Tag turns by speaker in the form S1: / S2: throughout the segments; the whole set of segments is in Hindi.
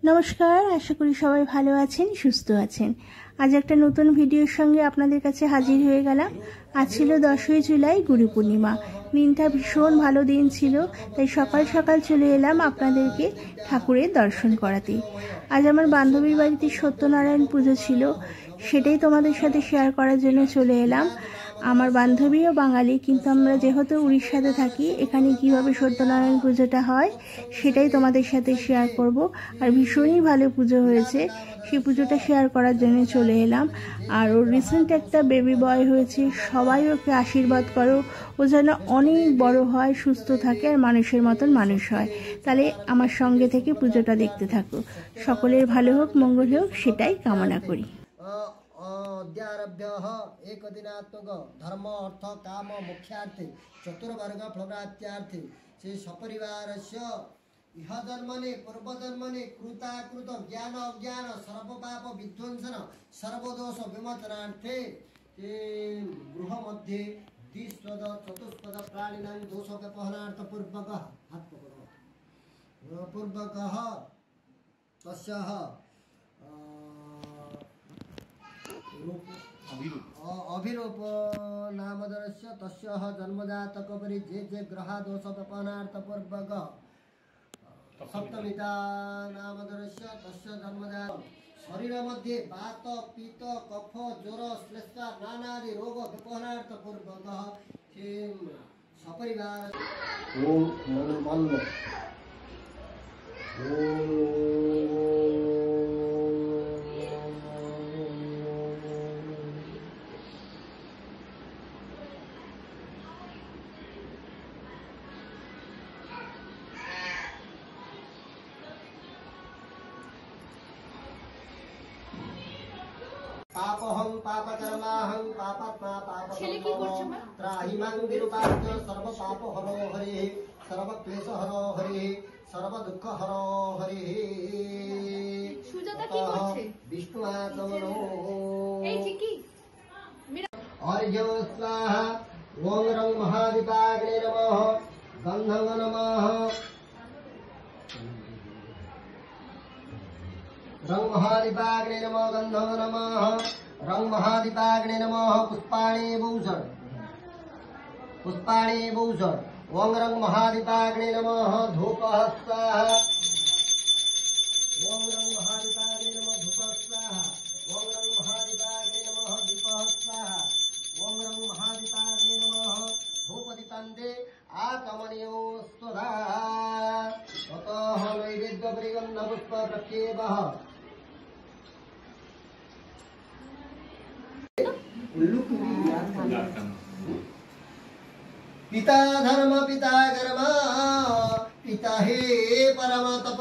S1: नमस्कार, आशा करी सबाई भालो आछेन, सुस्थ आछेन। आज एक नतून भिडियोर संगे आपनादेर काछे हाजिर हये गेलाम। आज छिलो 10ই जुलाई गुरु पूर्णिमा। दिनटा भीषण भालो दिन छिलो, ताई सकाल सकाल चले एलाम आपनादेरके ठाकुरेर दर्शन कराते। आज आमार बान्धबीर बाड़ीते सत्यनारायण पुजो छिलो, सेटाई तोमादेर साथे शेयार करार जोन्नो चले एलाम। आमार बान्धबीও बांगाली, किन्तु आमरा जेहेतु उड़िष्याते थाकी, एखाने किभाबे सत्यनारायण पुजोटा हय सेटाई तोमादेर साथे शेयार करब। और भीषणই भालो पुजो हयेछे, सेई पुजोटा शेयार करार जोन्नो चले एलाम। और ओर रिसेंट एकटा बेबी बय हयेछे, सबाई ओके आशीर्बाद करो, ओ जेन अनेक बड़ो हय, सुस्थ थाके और मानुषेर मतन मानुष हय। ताहले आमार संगे थेके पुजोटा देखते थाको। सकलेर भालो होक, मंगल होक, सेटाई कामना करी।
S2: अद्यारभ्य एक दिनात्मक धर्म अर्थ काम मोक्षार्थे चतुर्वर्ग फलप्राप्त्यार्थे से सपरिवारस्य इह जन्मने पूर्व जन्मने कृताकृत ज्ञान अज्ञान सर्वपाप विध्वंसन सर्वदोष विमोचनार्थे गृह मध्ये द्विस्पद चतुष्पद प्राणिनां दोष व्यपहनार्थ पूर्वकः तस्यः अभिरूप नामधरस्य तस्यः जन्मजातकोपरि जे ग्रह दोष व्यपहनार्थ पूर्वक सप्तमिता नामधरस्य तस्य जन्मजात शरीर मध्ये वात पित्त कफ ज्वर श्लेष्मा नानादि रोग व्यपहनार्थ पूर्वक सपरिवार ओम पापहं पापकर्माहं पापात्मा पापकर्म त्राहिमां विरूपाद्य सर्व पाप हरो हरिः सर्व क्लेश हरो हरिः सर्व दुःख हरो हरिः
S3: সুজাতা কি করছে
S2: विष्णु आत्मनो
S3: এই চিকি
S2: अर्घ्य स्वाहा ओम रं महादीपाग्ने नमः गन्धं नमः रंग महादीपाग्ने नमः गंधं नमः रंग महादीपाग्ने नमः पुष्पाणि भूषण ओम रंग महादीपाग्ने नमः धूपः स्वाहा ओम रंग महादीपाग्ने नमः धूपः स्वाहा ओम रंग महादीपाग्ने नमः दीपः स्वाहा ओम रंग महादीपाग्ने नमः धूपदीपन्ते आचमनीयो स्वधा ततः नैवेद्य परिगन्ध पुष्प प्रक्षेपः पिता धर्म पिता कर्म पिता हे परम तप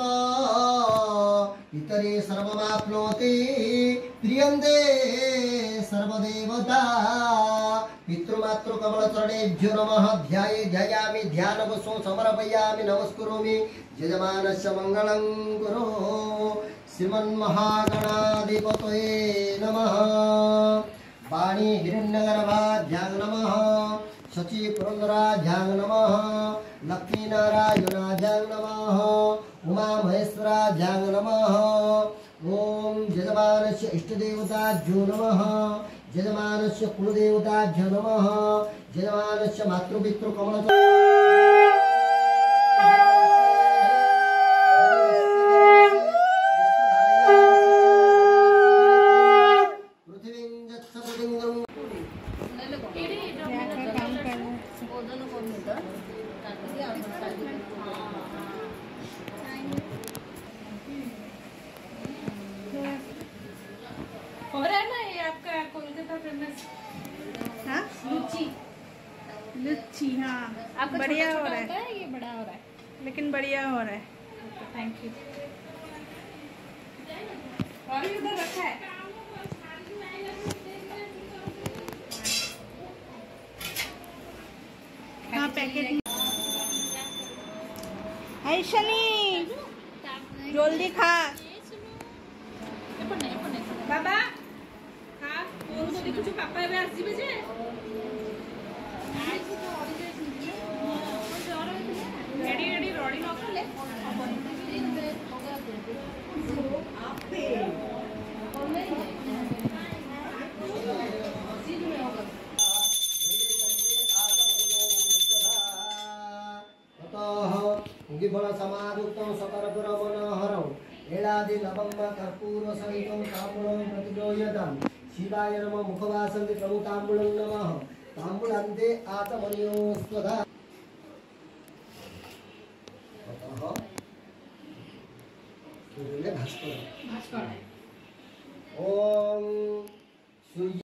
S2: पितरे सर्वमाप्नोति प्रियन्ते सर्वदेवता पितृमातृ कमलचरणेभ्यो नमः ध्यायामि ध्यानवशो समर्पयामि नमस्करोमि यजमानस्य मङ्गलं कुरु श्रीमन्महागणाधिपतये नमः वाणी हिरण्यगर्भाभ्यां नमः शची पुरन्दराभ्यां नमः लक्ष्मीनारायणाभ्यां नमः उमा महेश्वराभ्यां नमः ओम यजमानस्य इष्टदेवताभ्यो नमः यजमानस्य कुलदेवताभ्यो नमः यजमानस्य मातृपितृकमल
S3: हो रहा है ना ये आपका कोलकाता फेमस
S1: हाँ, लुच्ची हाँ,
S3: आपका
S1: बढ़िया
S3: छोटा
S1: हो रहा
S3: होता
S1: है,
S3: ये बड़ा हो रहा है।
S1: लेकिन बढ़िया हो रहा है।
S3: Thank you. और भी उधर रखा है।
S1: हाँ पैकेट। हाय शनी, जल्दी खा।
S3: बाबा हाँ बोलतो देखुछु पापा एबे आसीबे जे रेडी रेडी रडी न कले
S2: मुगिफल समायुक्तं सकर्पूरमनोहरं एलादि लवंग कर्पूर सहितं ताम्बूलं प्रतिगृह्यतां शिवाय नमः मुखवासन्ति प्रभु ताम्बूलं नमः ताम्बूलान्ते आचमनीयो स्वधा भास्कर
S3: भास्कर
S2: ओम सूर्य